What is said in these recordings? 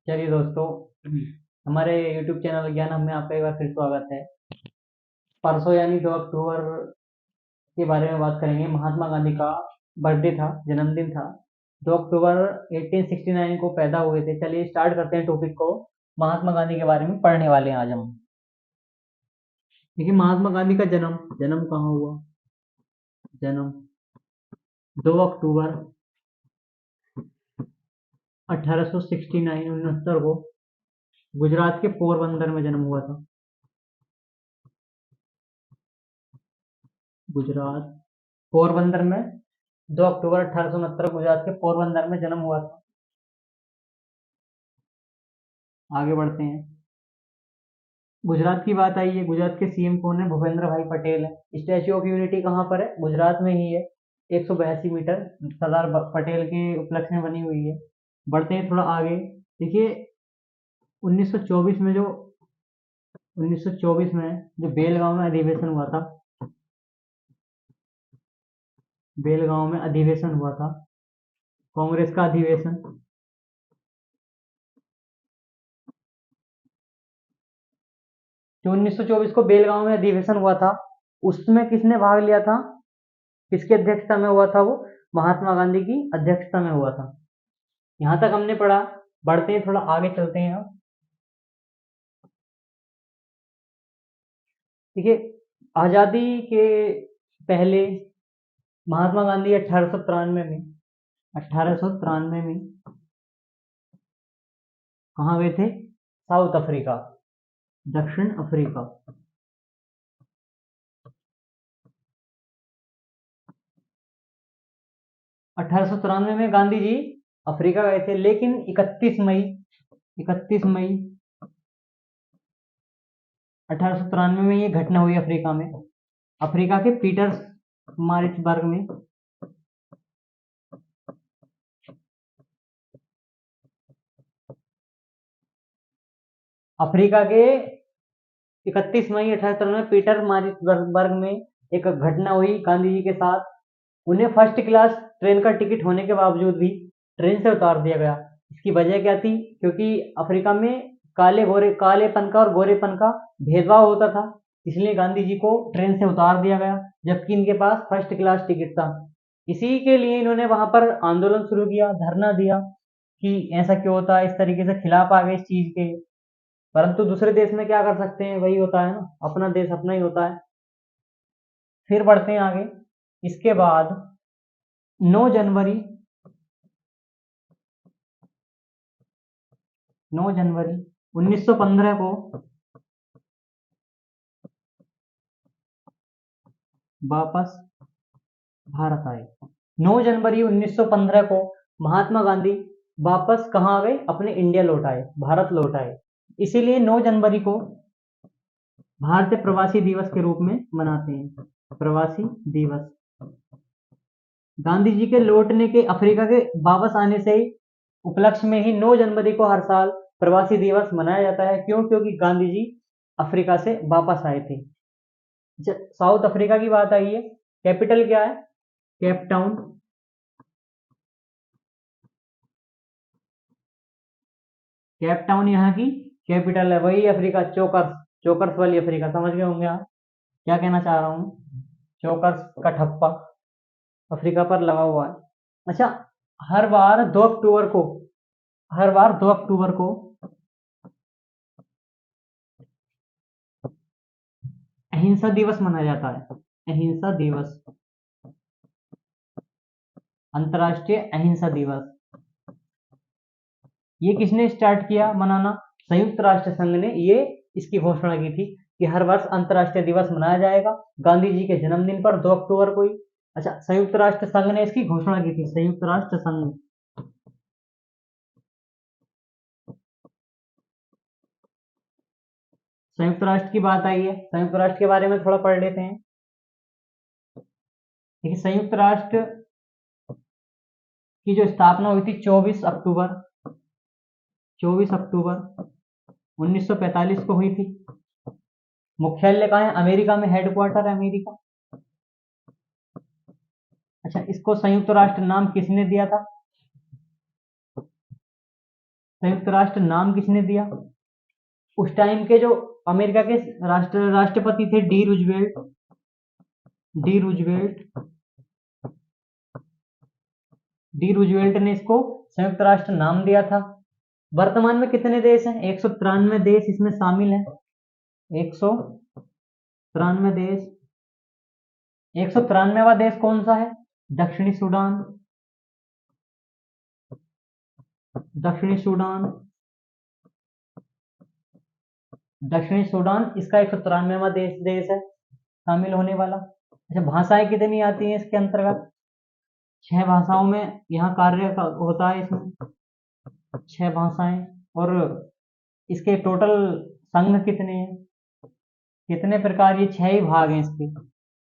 चलिए दोस्तों, हमारे YouTube चैनल ज्ञान हम में आपका एक बार फिर स्वागत है। परसों यानी 2 अक्टूबर के बारे में बात करेंगे। महात्मा गांधी का बर्थडे था, जन्मदिन था। 2 अक्टूबर 1869 को पैदा हुए थे। चलिए स्टार्ट करते हैं टॉपिक को। महात्मा गांधी के बारे में पढ़ने वाले हैं आज हम। देखिए, महात्मा गांधी का जन्म जन्म कहाँ हुआ? जन्म 2 अक्टूबर 1869 को गुजरात के पोरबंदर में जन्म हुआ था। गुजरात पोरबंदर में 2 अक्टूबर 1869 गुजरात के पोरबंदर में जन्म हुआ था। आगे बढ़ते हैं। गुजरात की बात आई है। गुजरात के सीएम कौन है? भूपेंद्र भाई पटेल है। स्टैच्यू ऑफ यूनिटी कहाँ पर है? गुजरात में ही है। 182 मीटर सरदार पटेल के उपलक्ष्य में बनी हुई है। बढ़ते हैं थोड़ा आगे। देखिए, 1924 में जो 1924 में जो बेलगांव में अधिवेशन हुआ था, बेलगांव में अधिवेशन हुआ था, कांग्रेस का अधिवेशन। जो 1924 को बेलगांव में अधिवेशन हुआ था, उसमें किसने भाग लिया था? किसकी अध्यक्षता में हुआ था वो? महात्मा गांधी की अध्यक्षता में हुआ था। यहां तक हमने पढ़ा। बढ़ते हैं, थोड़ा आगे चलते हैं अब। देखिए, आजादी के पहले महात्मा गांधी 1893 में कहाँ गए थे? साउथ अफ्रीका, दक्षिण अफ्रीका। 1893 में गांधी जी अफ्रीका गए थे, लेकिन 31 मई 1893 में ये घटना हुई अफ्रीका में। अफ्रीका के पीटर्स मारिट्सबर्ग में। अफ्रीका के 31 मई 1893 में पीटर मारिट्सबर्ग में एक घटना हुई गांधी जी के साथ। उन्हें फर्स्ट क्लास ट्रेन का टिकट होने के बावजूद भी ट्रेन से उतार दिया गया। इसकी वजह क्या थी? क्योंकि अफ्रीका में कालेपन का और गोरेपन का भेदभाव होता था, इसलिए गांधी जी को ट्रेन से उतार दिया गया, जबकि इनके पास फर्स्ट क्लास टिकट था। इसी के लिए इन्होंने वहां पर आंदोलन शुरू किया, धरना दिया कि ऐसा क्यों होता है, इस तरीके से खिलाफ आ गए इस चीज के। परंतु दूसरे देश में क्या कर सकते हैं, वही होता है ना, अपना देश अपना ही होता है। फिर बढ़ते हैं आगे। इसके बाद 9 जनवरी 9 जनवरी 1915 को वापस भारत आए। 9 जनवरी 1915 को महात्मा गांधी वापस कहाँ आ गए? अपने इंडिया लौट आए, भारत लौट आए। इसीलिए 9 जनवरी को भारतीय प्रवासी दिवस के रूप में मनाते हैं। प्रवासी दिवस। गांधी जी के लौटने के, अफ्रीका के वापस आने से ही उपलक्ष्य में ही 9 जनवरी को हर साल प्रवासी दिवस मनाया जाता है। क्यों? क्योंकि गांधी जी अफ्रीका से वापस आए थे। साउथ अफ्रीका की बात आई है। कैपिटल क्या है? Cape Town. केप टाउन यहाँ की कैपिटल है। वही अफ्रीका, चोकर्स, चोकर्स वाली अफ्रीका, समझ गए होंगे आप क्या कहना चाह रहा हूँ। चोकर्स का ठप्पा अफ्रीका पर लगा हुआ है। अच्छा, हर बार 2 अक्टूबर को हर बार 2 अक्टूबर को अहिंसा दिवस मनाया जाता है। अहिंसा दिवस, अंतर्राष्ट्रीय अहिंसा दिवस। ये किसने स्टार्ट किया मनाना? संयुक्त राष्ट्र संघ ने ये इसकी घोषणा की थी कि हर वर्ष अंतर्राष्ट्रीय दिवस मनाया जाएगा गांधी जी के जन्मदिन पर 2 अक्टूबर को ही। अच्छा, संयुक्त राष्ट्र संघ ने इसकी घोषणा की थी। संयुक्त राष्ट्र संघ ने। संयुक्त राष्ट्र की बात आई है, संयुक्त राष्ट्र के बारे में थोड़ा पढ़ लेते हैं। देखिए, संयुक्त राष्ट्र की जो स्थापना हुई थी 24 अक्टूबर 1945 को हुई थी। मुख्यालय कहाँ है? अमेरिका में, हेडक्वार्टर है अमेरिका। अच्छा, इसको संयुक्त राष्ट्र नाम किसने दिया था? संयुक्त राष्ट्र नाम किसने दिया? उस टाइम के जो अमेरिका के राष्ट्रपति थे, डी रूजवेल्ट डी रूजवेल्ट ने इसको संयुक्त राष्ट्र नाम दिया था। वर्तमान में कितने देश हैं? 193 देश इसमें शामिल हैं। 193 देश। 193वां देश कौन सा है? दक्षिणी सूडान। दक्षिणी सूडान दक्षिणी सूडान इसका 193वां देश है शामिल होने वाला। अच्छा, भाषाएं कितनी आती हैं इसके अंतर्गत? 6 भाषाओं में यहाँ कार्य होता है इसमें, 6 भाषाएं। और इसके टोटल संघ कितने हैं? कितने प्रकार? ये 6 ही भाग हैं इसके,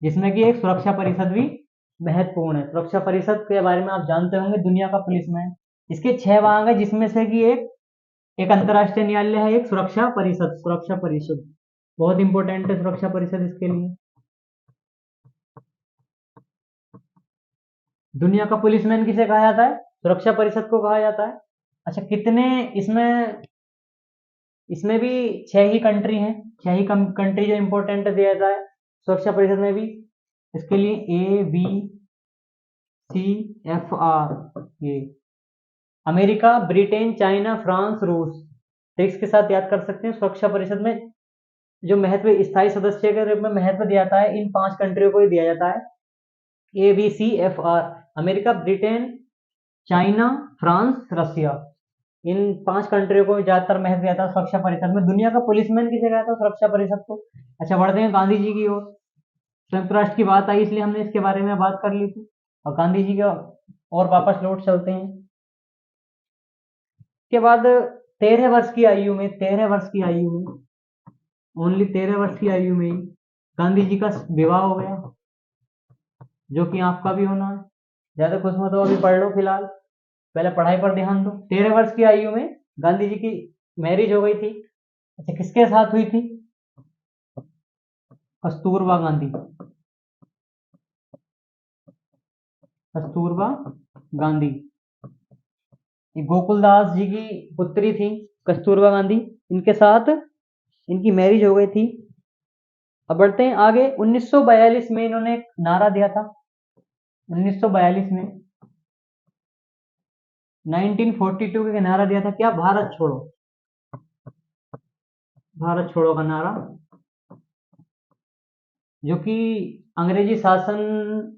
जिसमें कि एक सुरक्षा परिषद भी महत्वपूर्ण है। सुरक्षा परिषद के बारे में आप जानते होंगे, दुनिया का पुलिसमैन। इसके 6 भाग है, जिसमें से कि एक अंतर्राष्ट्रीय न्यायालय है, एक सुरक्षा परिषद बहुत इंपॉर्टेंट है सुरक्षा परिषद इसके लिए। दुनिया का पुलिसमैन किसे कहा जाता है? सुरक्षा परिषद को कहा जाता है। अच्छा, कितने इसमें भी 6 ही कंट्री हैं, 6 ही कंट्री जो इंपॉर्टेंट दिया जाता है सुरक्षा परिषद में भी। इसके लिए ABCFR, ये अमेरिका, ब्रिटेन, चाइना, फ्रांस, रूस, ट्रिक्स के साथ याद कर सकते हैं। सुरक्षा परिषद में जो महत्व स्थायी सदस्य के रूप में महत्व दिया जाता है, इन 5 कंट्रियों को ही दिया जाता है। ABCFR, America, Britain, China, France, Russia, इन 5 कंट्रियों को ज्यादातर महत्व दिया जाता है सुरक्षा परिषद में। दुनिया का पुलिसमैन किसे कहता है? सुरक्षा परिषद को। अच्छा, बढ़ते हैं गांधी जी की ओर। संयुक्त राष्ट्र की बात आई इसलिए हमने इसके बारे में बात कर ली थी, और गांधी जी का और वापस लौट चलते हैं। के बाद 13 वर्ष की आयु में, ओनली 13 वर्ष की आयु में ही गांधी जी का विवाह हो गया, जो कि आपका भी होना है। ज्यादा खुश मत हो, अभी पढ़ लो, फिलहाल पहले पढ़ाई पर ध्यान दो। 13 वर्ष की आयु में गांधी जी की मैरिज हो गई थी। अच्छा, किसके साथ हुई थी? कस्तूरबा गांधी। कस्तूरबा गांधी ये गोकुलदास जी की पुत्री थी, कस्तूरबा गांधी। इनके साथ इनकी मैरिज हो गई थी। अब बढ़ते हैं आगे। 1942 में इन्होंने एक नारा दिया था। 1942 में 1942 का नारा दिया था क्या? भारत छोड़ो। भारत छोड़ो का नारा, जो कि अंग्रेजी शासन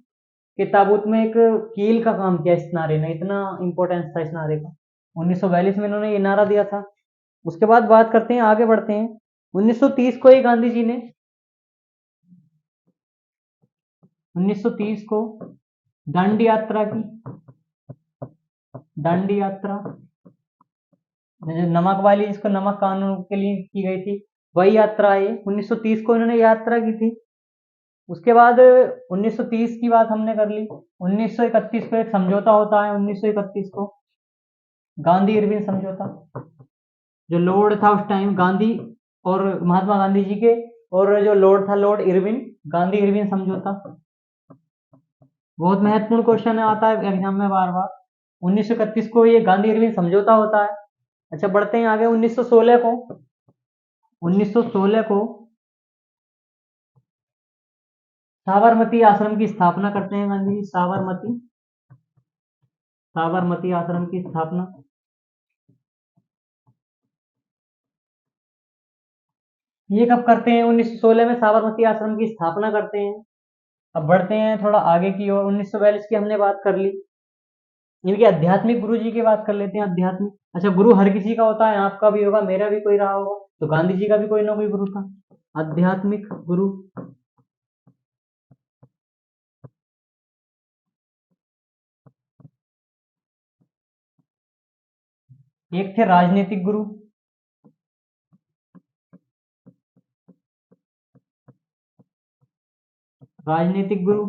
के ताबूत में एक कील का काम किया इस नारे ने। इतना इंपॉर्टेंस था इस नारे का। 1942 में इन्होंने ये नारा दिया था। उसके बाद बात करते हैं, आगे बढ़ते हैं। 1930 को ही गांधी जी ने 1930 को दांडी यात्रा की। दांडी यात्रा जो नमक वाली, जिसको नमक कानून के लिए की गई थी, वही यात्रा है। 1930 को इन्होंने यात्रा की थी। उसके बाद 1930 की बात हमने कर ली। 1931 को एक समझौता होता है। 1931 को गांधी इरविन समझौता, जो लॉर्ड था उस टाइम गांधी और महात्मा गांधी जी के, और जो लॉर्ड था लॉर्ड इरविन, गांधी इरविन समझौता। बहुत महत्वपूर्ण क्वेश्चन आता है एग्जाम में बार बार। 1931 को ये गांधी इरविन समझौता होता है। अच्छा, बढ़ते हैं आगे। 1916 को साबरमती आश्रम की स्थापना करते हैं गांधी जी। साबरमती आश्रम की स्थापना। ये कब करते हैं? 1916 में साबरमती आश्रम की स्थापना करते हैं। अब बढ़ते हैं थोड़ा आगे की ओर। 1942 की हमने बात कर ली। इनके आध्यात्मिक गुरु जी की बात कर लेते हैं। आध्यात्मिक, अच्छा, गुरु हर किसी का होता है, आपका भी होगा, मेरा भी कोई रहा होगा, तो गांधी जी का भी कोई ना कोई गुरु था। आध्यात्मिक गुरु, एक थे राजनीतिक गुरु। राजनीतिक गुरु,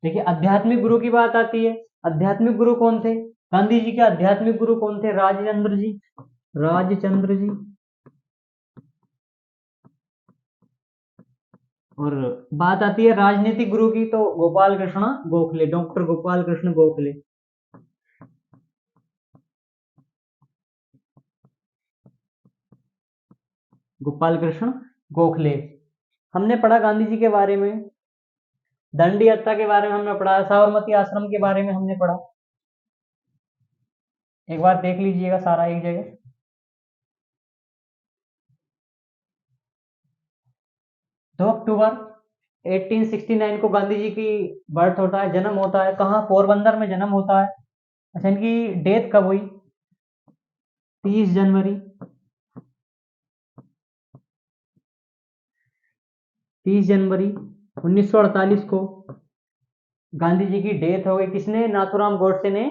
देखिए आध्यात्मिक गुरु की बात आती है। आध्यात्मिक गुरु कौन थे? गांधी जी के आध्यात्मिक गुरु कौन थे? राजचंद्र जी। राजचंद्र जी। और बात आती है राजनीतिक गुरु की, तो गोपाल कृष्ण गोखले, डॉक्टर गोपाल कृष्ण गोखले। गोपाल कृष्ण गोखले। हमने पढ़ा गांधी जी के बारे में, दंडी हत्या के बारे में हमने पढ़ा, साबरमती आश्रम के बारे में हमने पढ़ा। एक बार देख लीजिएगा सारा एक जगह। 2 अक्टूबर 1869 को गांधी जी की बर्थ होता है, जन्म होता है। कहाँ? पोरबंदर में जन्म होता है। अच्छा, इनकी डेथ कब हुई? 30 जनवरी 30 जनवरी 1948 को गांधी जी की डेथ हो गई। किसने? नाथूराम गोडसे ने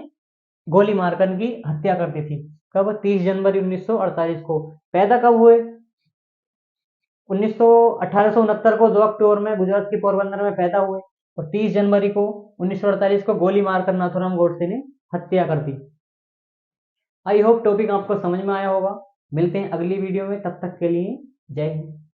गोली मारकर इनकी हत्या कर दी थी। कब? 30 जनवरी 1948 को। पैदा कब हुए? 1869 को 2 अक्टूबर में गुजरात के पोरबंदर में पैदा हुए, और 30 जनवरी को 1948 को गोली मारकर नाथूराम गोडसे ने हत्या कर दी। आई होप टॉपिक आपको समझ में आया होगा। मिलते हैं अगली वीडियो में, तब तक के लिए जय हिंद।